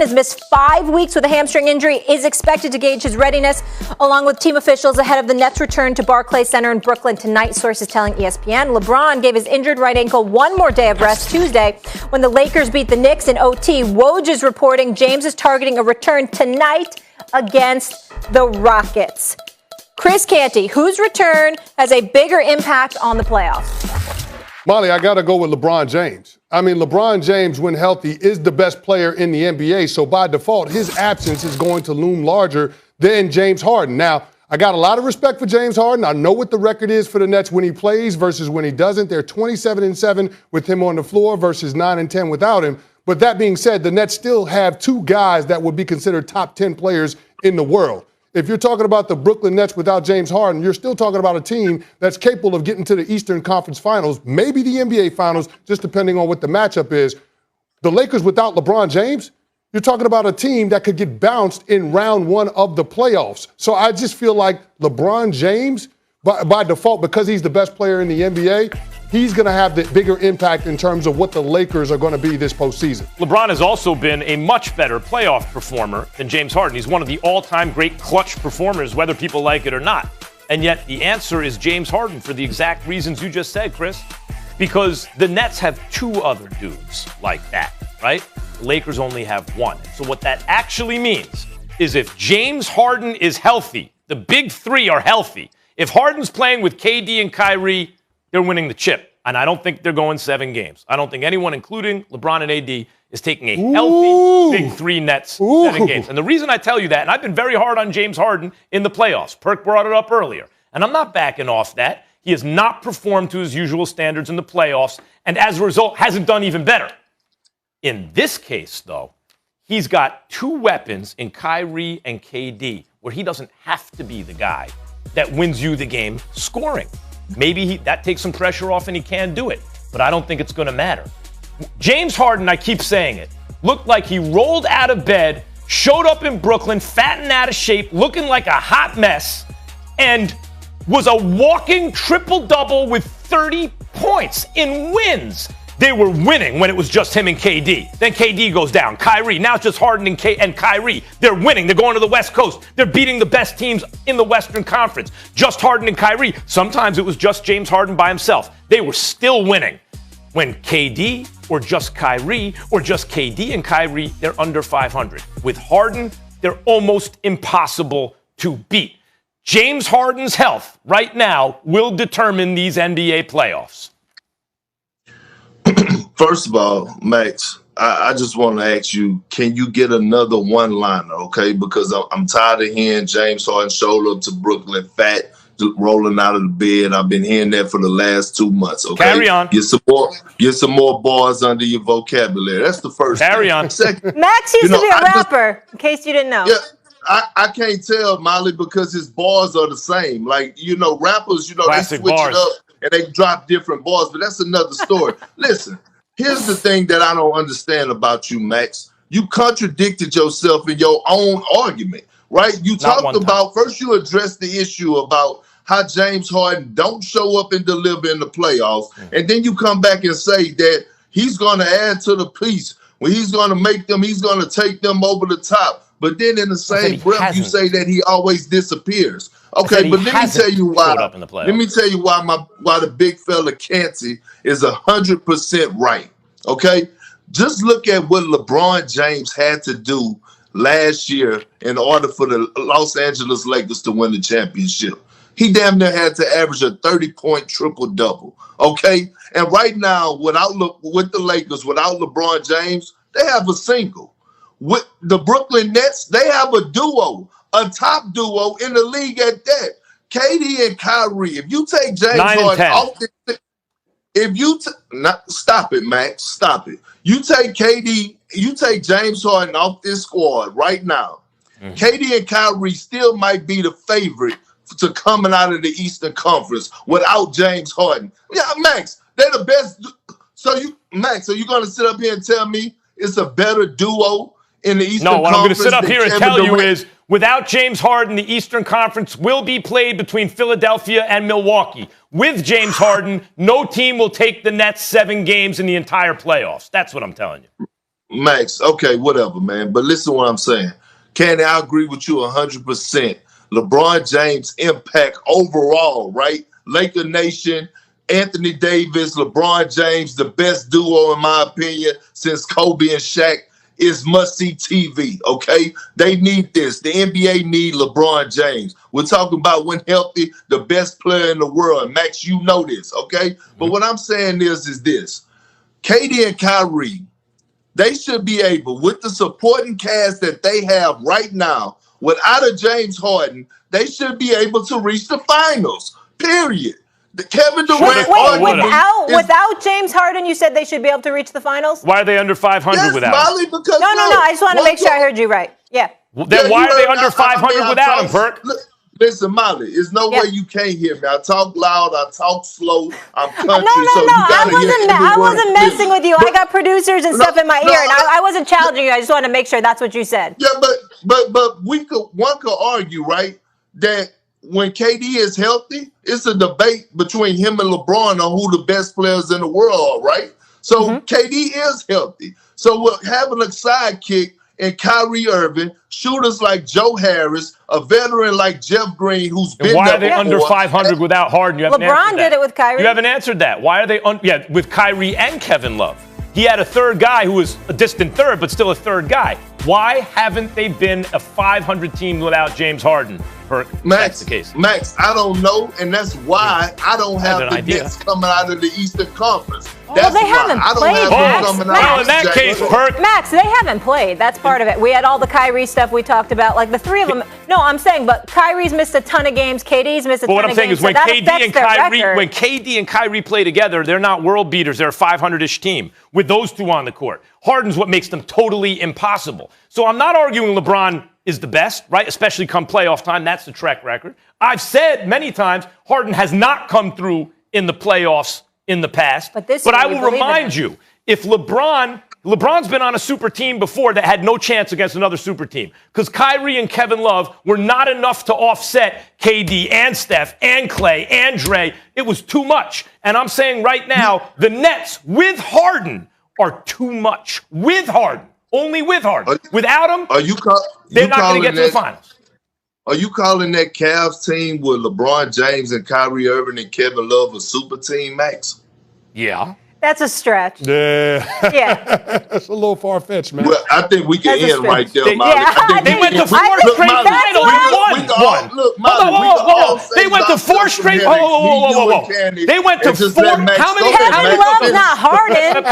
has missed 5 weeks with a hamstring injury, is expected to gauge his readiness, along with team officials ahead of the Nets' return to Barclays Center in Brooklyn tonight, sources telling ESPN. LeBron gave his injured right ankle one more day of rest Tuesday when the Lakers beat the Knicks in OT. Woj is reporting James is targeting a return tonight against the Rockets. Chris Canty, whose return has a bigger impact on the playoffs? Molly, I got to go with LeBron James. I mean, LeBron James, when healthy, is the best player in the NBA. So by default, his absence is going to loom larger than James Harden. Now, I got a lot of respect for James Harden. I know what the record is for the Nets when he plays versus when he doesn't. They're 27-7 with him on the floor versus 9-10 without him. But that being said, the Nets still have two guys that would be considered top 10 players in the world. If you're talking about the Brooklyn Nets without James Harden, you're still talking about a team that's capable of getting to the Eastern Conference Finals, maybe the NBA Finals, just depending on what the matchup is. The Lakers without LeBron James, you're talking about a team that could get bounced in round one of the playoffs. So I just feel like LeBron James, by default, because he's the best player in the NBA, he's going to have the bigger impact in terms of what the Lakers are going to be this postseason. LeBron has also been a much better playoff performer than James Harden. He's one of the all-time great clutch performers, whether people like it or not. And yet the answer is James Harden for the exact reasons you just said, Chris. Because the Nets have two other dudes like that, right? The Lakers only have one. So what that actually means is if James Harden is healthy, the big three are healthy. If Harden's playing with KD and Kyrie, they're winning the chip. And I don't think they're going 7 games. I don't think anyone, including LeBron and AD, is taking a healthy big three Nets 7 games. And the reason I tell you that, and I've been very hard on James Harden in the playoffs. Perk brought it up earlier. And I'm not backing off that. He has not performed to his usual standards in the playoffs, and as a result, hasn't done even better. In this case, though, he's got two weapons in Kyrie and KD, where he doesn't have to be the guy that wins you the game scoring. Maybe that takes some pressure off and he can do it, but I don't think it's going to matter. James Harden, I keep saying it, looked like he rolled out of bed, showed up in Brooklyn, fat and out of shape, looking like a hot mess, and was a walking triple-double with 30 points in wins. They were winning when it was just him and KD. Then KD goes down. Kyrie. Now it's just Harden and Kyrie. They're winning. They're going to the West Coast. They're beating the best teams in the Western Conference. Just Harden and Kyrie. Sometimes it was just James Harden by himself. They were still winning. When KD or just Kyrie or just KD and Kyrie, they're under 500. With Harden, they're almost impossible to beat. James Harden's health right now will determine these NBA playoffs. First of all, Max, I just want to ask you, can you get another one-liner, okay? Because I'm tired of hearing James Harden show up to Brooklyn fat, rolling out of the bed. I've been hearing that for the last 2 months, okay? Carry on. Get some more bars under your vocabulary. That's the first Carry thing. on. Second, Max used to be a rapper, in case you didn't know. Yeah. I can't tell, Molly, because his bars are the same. Like, rappers, Classic they switch bars. it up and they drop different bars, but that's another story. Listen, here's the thing that I don't understand about you, Max. You contradicted yourself in your own argument, right? You talked about, first you addressed the issue about how James Harden don't show up and deliver in the playoffs, and then you come back and say that he's going to add to the piece. When he's going to make them, he's going to take them over the top. But then in the same breath, you say that he always disappears. Okay, but let me tell you why. Let me tell you why the big fella Canty is 100% right. Okay, just look at what LeBron James had to do last year in order for the Los Angeles Lakers to win the championship. He damn near had to average a 30-point triple-double. Okay, and right now, with the Lakers, without LeBron James, they have a single. With the Brooklyn Nets, they have a duo, a top duo in the league at that. KD and Kyrie. If you take James Harden off stop it, Max. Stop it. You take James Harden off this squad right now. KD and Kyrie still might be the favorite to coming out of the Eastern Conference without James Harden. Yeah, Max, they're the best. So you gonna sit up here and tell me it's a better duo in the Eastern Conference? No, what I'm going to sit up here and tell you is, without James Harden, the Eastern Conference will be played between Philadelphia and Milwaukee. With James Harden, no team will take the Nets 7 games in the entire playoffs. That's what I'm telling you. Max, okay, whatever, man. But listen to what I'm saying. Candy, I agree with you 100%. LeBron James' impact overall, right? Laker Nation, Anthony Davis, LeBron James, the best duo, in my opinion, since Kobe and Shaq, is must-see TV, okay? They need this. The NBA need LeBron James. We're talking about, when healthy, the best player in the world. Max, you know this, okay? But what I'm saying is this. KD and Kyrie, they should be able, with the supporting cast that they have right now, without a James Harden, they should be able to reach the finals, period. The Kevin Durant without James Harden, you said they should be able to reach the finals? Why are they under 500 without him? Molly, because No. I just want to make sure I heard you right. Yeah. Then why are they under 500 without him, Perk? Listen, Molly, there's no way you can't hear me. I talk loud, I talk slow, I'm country. No. I wasn't messing with you. I got producers and stuff in my ear, and I wasn't challenging you. I just wanted to make sure that's what you said. Yeah, but one could argue, right, that when KD is healthy, it's a debate between him and LeBron on who the best players in the world are, right? So KD is healthy. So we're having a sidekick and Kyrie Irving, shooters like Joe Harris, a veteran like Jeff Green, who's been there. Why are they under 500 without Harden? You haven't LeBron did it with Kyrie. You haven't answered that. Why are they with Kyrie and Kevin Love? He had a third guy who was a distant third, but still a third guy. Why haven't they been a 500 team without James Harden? That's the case. Max, I don't know, and that's why I don't have the Nets coming out of the Eastern Conference. Well, they haven't played, Max. Well, in that case, Perk. Max, they haven't played. That's part of it. We had all the Kyrie stuff we talked about, like the three of them. No, I'm saying, but Kyrie's missed a ton of games. KD's missed a ton of games. But what I'm saying is when KD and Kyrie play together, they're not world beaters. They're a 500-ish team with those two on the court. Harden's what makes them totally impossible. So I'm not arguing LeBron is the best, right? Especially come playoff time. That's the track record. I've said many times Harden has not come through in the playoffs in the past. But I will remind you, if LeBron's been on a super team before that had no chance against another super team because Kyrie and Kevin Love were not enough to offset KD and Steph and Clay and Dre. It was too much. And I'm saying right now, the Nets with Harden are too much. With Harden. Only with Harden. Without him, they're not going to get to the finals. Are you calling that Cavs team with LeBron James and Kyrie Irving and Kevin Love a super team, Max? Yeah. That's a stretch. Yeah. That's a little far-fetched, man. Well, I think we can end right there, Molly. They went to four straight finals. They went to four straight. They went to four. How many? Kevin Love is not Harden.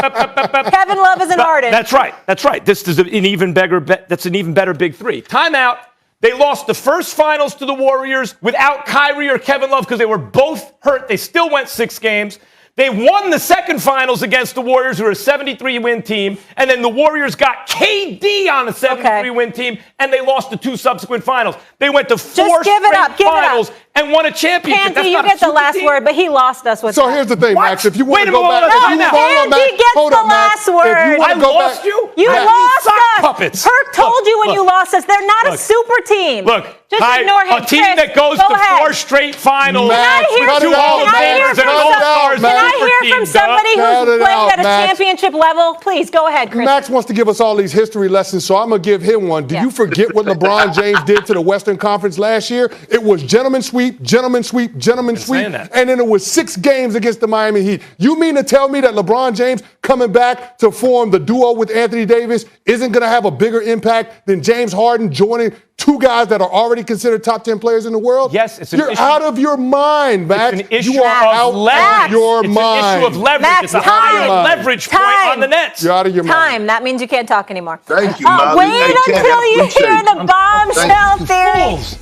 Kevin Love isn't Harden. That's right. This is an even better. That's an even better big three. Timeout. They lost the first finals to the Warriors without Kyrie or Kevin Love because they were both hurt. They still went 6 games. They won the second finals against the Warriors, who are a 73-win team, and then the Warriors got KD on a 73-win team, and they lost the 2 subsequent finals. They went to 4 straight finals and won a championship. Canty, you get the last word, but he lost us with So here's the thing, Max. If you want to go back, Canty gets the last word. I lost you? You lost us. Puppets. Perk told you when you lost us. They're not a super team. Look, just ignore him. A team that goes to 4 straight finals with 2 All-Stars and All-Stars. Can I hear from somebody who's played at a championship level? Please, go ahead, Chris. Max wants to give us all these history lessons, so I'm going to give him one. Do you forget what LeBron James did to the Western Conference last year? It was gentleman sweep, gentleman sweep, gentleman sweep, and then it was 6 games against the Miami Heat. You mean to tell me that LeBron James coming back to form the duo with Anthony Davis isn't going to have a bigger impact than James Harden joining 2 guys that are already considered top 10 players in the world? Yes, it's an issue. You're out of your mind, Max. It's an issue you are out of your mind. It's an issue of leverage. Max, it's a higher leverage point on the Nets. You're out of your mind. That means you can't talk anymore. Thank you, Molly. Wait until you hear the bombshell theory.